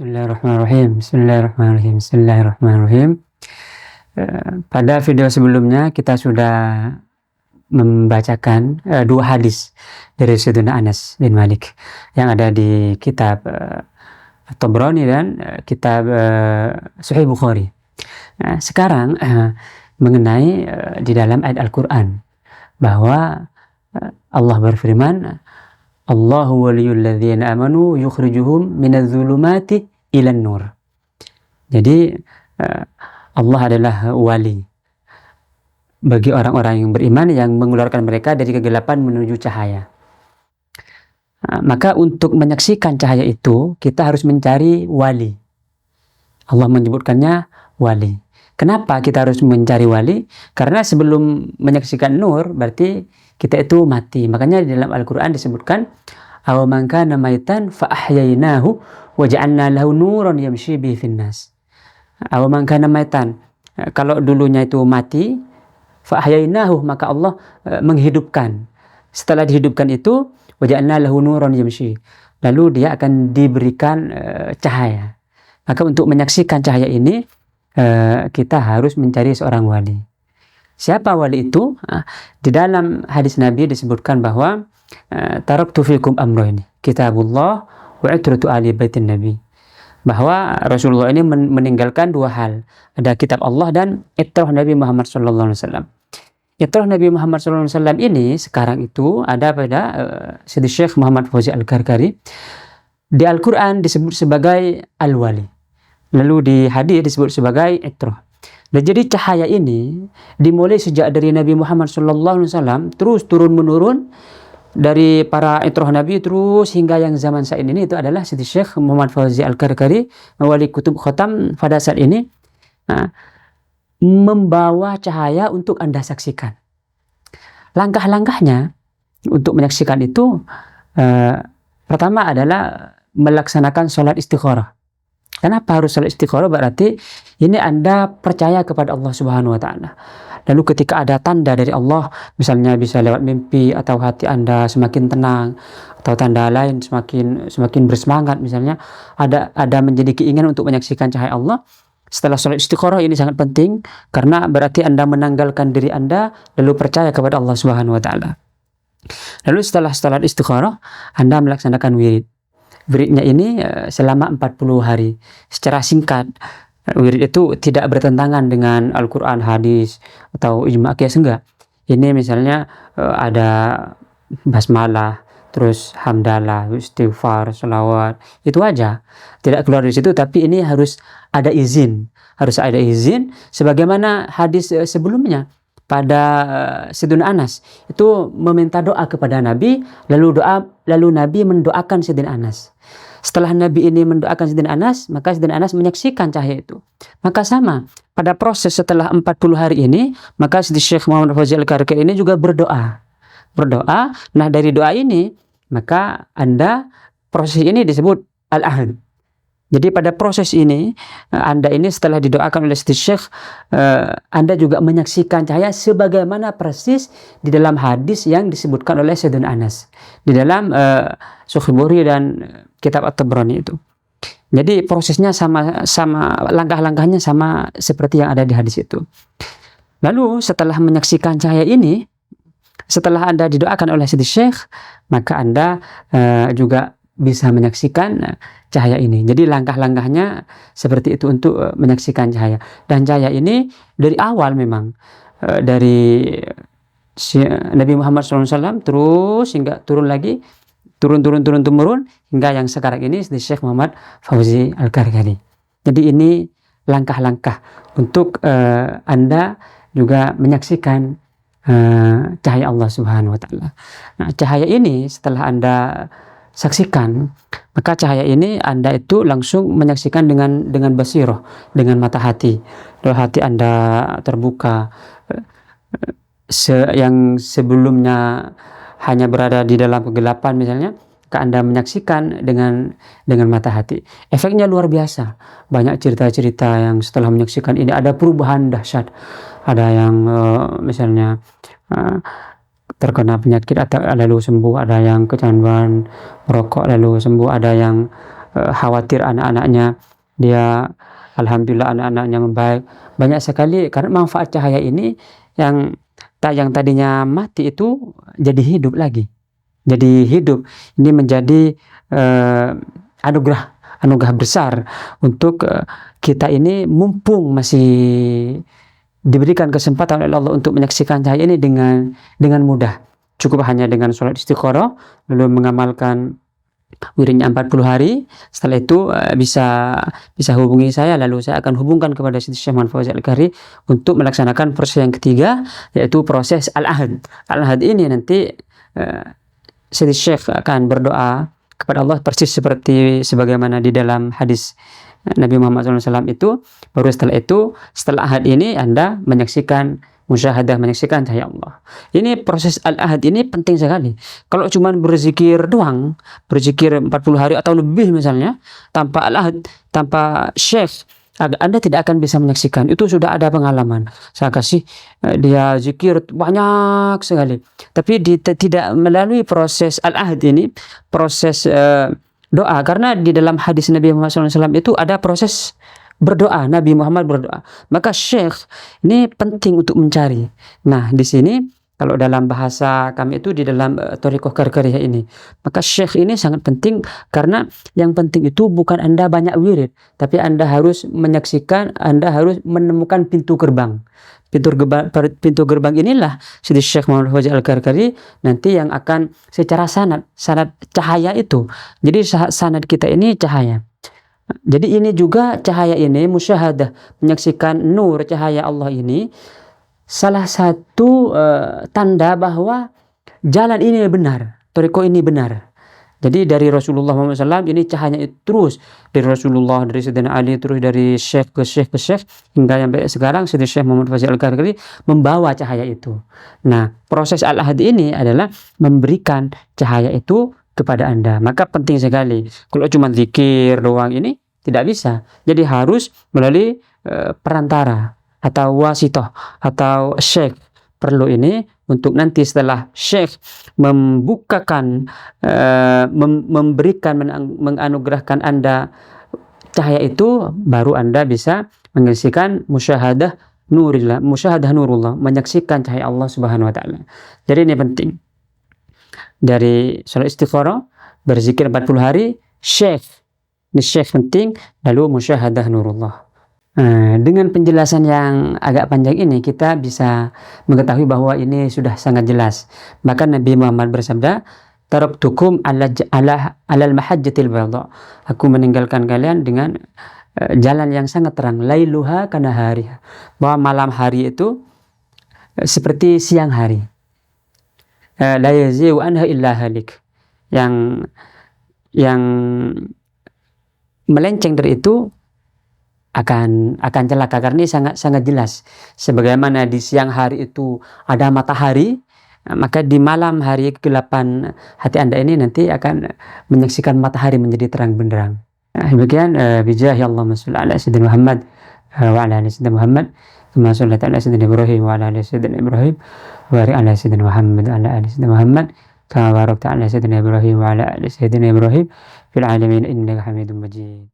Bismillahirrahmanirrahim. Bismillahirrahmanirrahim. Bismillahirrahmanirrahim. Pada video sebelumnya kita sudah membacakan dua hadis dari Sayyidina Anas bin Malik yang ada di kitab At-Tabrani dan kitab Sahih Bukhari. Nah, sekarang mengenai di dalam ayat Al-Quran bahwa Allah berfirman, Allahu waliyul ladzina amanu yukhrijuhum minadh-dhulumati ilan nur. Jadi Allah adalah wali bagi orang-orang yang beriman yang mengeluarkan mereka dari kegelapan menuju cahaya. Maka untuk menyaksikan cahaya itu kita harus mencari wali. Allah menyebutkannya wali. Kenapa kita harus mencari wali? Karena sebelum menyaksikan nur berarti kita itu mati. Makanya di dalam Al-Quran disebutkan aw man kana maitan fa ahyainahu wa ja'alna lahu nuran yamshi bihi fin nas. Aw man kana maitan, kalau dulunya itu mati, fa ahyainahu, maka Allah menghidupkan. Setelah dihidupkan itu wa ja'alna lahu nuran yamshi, lalu dia akan diberikan cahaya. Maka untuk menyaksikan cahaya ini kita harus mencari seorang wali. Siapa wali itu? Di dalam hadis Nabi disebutkan bahwa taraktu fikum amroini, kitabullah wa itratu ali baitin Nabi. Bahwa Rasulullah ini meninggalkan dua hal. Ada kitab Allah dan itrah Nabi Muhammad sallallahu alaihi wasallam. Itrah Nabi Muhammad sallallahu alaihi wasallam ini sekarang itu ada pada Sidi Syekh Muhammad Fauzi Al-Karkari. Di Al-Quran disebut sebagai Al-Wali. Lalu di hadis disebut sebagai itrah. Dan jadi cahaya ini dimulai sejak dari Nabi Muhammad SAW terus turun-menurun dari para itrah Nabi terus hingga yang zaman saat ini itu adalah Siti Syekh Muhammad Fauzi Al-Karkari, wali kutub khatam pada saat ini, membawa cahaya untuk Anda saksikan. Langkah-langkahnya untuk menyaksikan itu pertama adalah melaksanakan sholat istikharah. Kenapa harus salat istikharah? Berarti ini Anda percaya kepada Allah Subhanahu wa taala. Lalu ketika ada tanda dari Allah, misalnya bisa lewat mimpi atau hati Anda semakin tenang atau tanda lain semakin bersemangat, misalnya ada menjadi keinginan untuk menyaksikan cahaya Allah. Setelah salat istikharah ini sangat penting karena berarti Anda menanggalkan diri Anda lalu percaya kepada Allah Subhanahu wa taala. Lalu setelah salat istikharah Anda melaksanakan wirid. Wiridnya ini selama 40 hari secara singkat. Wirid itu tidak bertentangan dengan Al-Quran, hadis atau ijma' qiyas, enggak. Ini misalnya ada basmalah, terus hamdalah, istighfar, salawat, itu aja. Tidak keluar dari situ, tapi ini harus ada izin. Harus ada izin sebagaimana hadis sebelumnya. Pada Sayyidina Anas itu meminta doa kepada Nabi, lalu Nabi mendoakan Sayyidina Anas. Setelah Nabi ini mendoakan Sayyidina Anas, maka Sayyidina Anas menyaksikan cahaya itu. Maka sama, pada proses setelah 40 hari ini, maka Syekh Muhammad Fauzi Al-Karkari ini juga berdoa. Nah dari doa ini, maka proses ini disebut Al-Ahd. Jadi pada proses ini, Anda ini setelah didoakan oleh Syekh, Anda juga menyaksikan cahaya sebagaimana persis di dalam hadis yang disebutkan oleh Sayyidina Anas. Di dalam Sahih Bukhari dan kitab At-Tabrani itu. Jadi prosesnya sama langkah-langkahnya sama seperti yang ada di hadis itu. Lalu setelah menyaksikan cahaya ini, setelah Anda didoakan oleh Syekh, maka Anda juga bisa menyaksikan cahaya ini. Jadi langkah-langkahnya seperti itu untuk menyaksikan cahaya. Dan cahaya ini dari awal memang dari Nabi Muhammad SAW terus hingga turun lagi, turun hingga yang sekarang ini Syekh Muhammad Fauzi Al-Karkari. Jadi ini langkah-langkah untuk Anda juga menyaksikan cahaya Allah Subhanahu wa taala. Nah, cahaya ini setelah Anda saksikan, maka cahaya ini Anda itu langsung menyaksikan dengan basirah, dengan mata hati. Lalu hati Anda terbuka, yang sebelumnya hanya berada di dalam kegelapan misalnya, maka Anda menyaksikan dengan mata hati. Efeknya luar biasa. Banyak cerita-cerita yang setelah menyaksikan ini ada perubahan dahsyat. Ada yang misalnya terkena penyakit atau lalu sembuh, ada yang kecanduan merokok lalu sembuh, ada yang khawatir anak-anaknya, dia alhamdulillah anak-anaknya membaik. Banyak sekali karena manfaat cahaya ini yang yang tadinya mati itu jadi hidup lagi. Jadi hidup. Ini menjadi anugerah anugerah besar untuk kita ini, mumpung masih diberikan kesempatan oleh Allah untuk menyaksikan cahaya ini dengan mudah. Cukup hanya dengan sholat istikharah, lalu mengamalkan wiridnya 40 hari. Setelah itu bisa hubungi saya, lalu saya akan hubungkan kepada Siti Syekh Muhammad Fauzi Al-Kahri untuk melaksanakan proses yang ketiga, yaitu proses al-ahad. Al-ahad ini nanti Siti Syekh akan berdoa kepada Allah persis seperti sebagaimana di dalam hadis Nabi Muhammad SAW itu. Baru setelah ahad ini Anda menyaksikan musyahadah, menyaksikan cahaya Allah. Ini proses al-ahad ini penting sekali. Kalau cuma berzikir doang, berzikir 40 hari atau lebih misalnya, tanpa al-ahad, tanpa syekh, Anda tidak akan bisa menyaksikan. Itu sudah ada pengalaman. Saya kasih dia zikir banyak sekali, tapi tidak melalui proses al-ahad ini, proses doa. Karena di dalam hadis Nabi Muhammad SAW itu ada proses berdoa, Nabi Muhammad berdoa. Maka syekh ini penting untuk mencari. Nah, di sini kalau dalam bahasa kami itu di dalam Thariqah Karkariyah ini, maka syekh ini sangat penting, karena yang penting itu bukan Anda banyak wirid, tapi Anda harus menyaksikan, Anda harus menemukan pintu gerbang. Pintu gerbang inilah Siti Syekh Muhammad Fauzi Al-Karkari nanti yang akan secara sanad cahaya itu. Jadi sanad kita ini cahaya. Jadi ini juga cahaya ini, musyahadah, menyaksikan nur cahaya Allah ini, salah satu tanda bahwa jalan ini benar, thariqah ini benar. Jadi dari Rasulullah SAW ini cahayanya itu terus dari Rasulullah, dari Sayyidina Ali, terus dari syekh ke syekh hingga sampai sekarang Siti Syekh Muhammad Fauzi Al-Karkari membawa cahaya itu. Nah, proses al-ahad ini adalah memberikan cahaya itu kepada Anda. Maka penting sekali. Kalau cuma zikir doang ini tidak bisa. Jadi harus melalui perantara atau wasitoh atau syekh. Perlu ini untuk nanti setelah syekh membukakan, memberikan, menganugerahkan Anda cahaya itu, baru Anda bisa menyaksikan musyahadah nurullah, menyaksikan cahaya Allah Subhanahu wa taala. Jadi ini penting. Dari sholat istikharah, berzikir 40 hari, syekh. Ini syekh penting, lalu musyahadah nurullah. Dengan penjelasan yang agak panjang ini, kita bisa mengetahui bahwa ini sudah sangat jelas. Bahkan Nabi Muhammad bersabda, taraktukum alal mahajjatil bayda. Aku meninggalkan kalian dengan jalan yang sangat terang, lailuha kanahariha. Bahwa malam hari itu seperti siang hari. La yazi'u anha illa halik. Yang melenceng dari itu akan celaka, karena ini sangat jelas. Sebagaimana di siang hari itu ada matahari, maka di malam hari kegelapan hati Anda ini nanti akan menyaksikan matahari menjadi terang benderang. Demikian bijahi Allahumma sholli ala sayyidina Muhammad wa ala ali sayyidina Muhammad, kama shallaita ala sayyidina Ibrahim wa ala ali sayyidina Ibrahim, wa barik ala sayyidina Muhammad wa ala ali sayyidina Muhammad, kama barakta ala sayyidina Ibrahim wa ala ali sayyidina Ibrahim fil alamin innaka Hamidum Majid.